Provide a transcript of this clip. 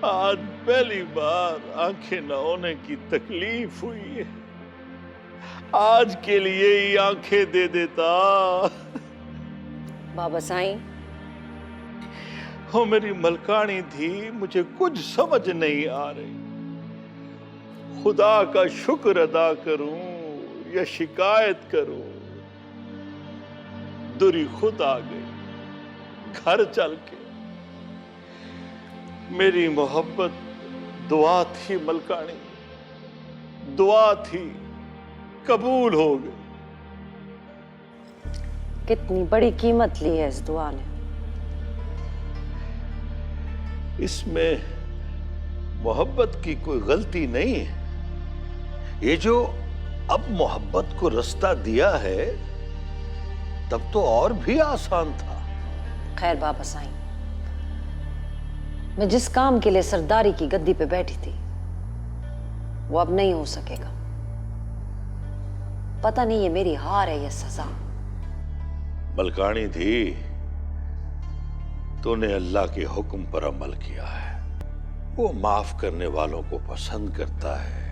आज पहली बार आंखें न होने की तकलीफ हुई है। आज के लिए ही आंखें दे देता। बाबा साईं, हो मेरी मलकानी थी, मुझे कुछ समझ नहीं आ रही। खुदा का शुक्र अदा करूं या शिकायत करूं। दुरी खुद आ गई घर चल के। मेरी मोहब्बत दुआ थी मलकानी, दुआ थी, कबूल हो गई। कितनी बड़ी कीमत ली है इस दुआ ने। इसमें मोहब्बत की कोई गलती नहीं है। ये जो अब मोहब्बत को रास्ता दिया है, तब तो और भी आसान था। खैर बाबा साईं, मैं जिस काम के लिए सरदारी की गद्दी पे बैठी थी वो अब नहीं हो सकेगा। पता नहीं ये मेरी हार है या सजा। मलकानी थी, तूने अल्लाह के हुक्म पर अमल किया है। वो माफ करने वालों को पसंद करता है।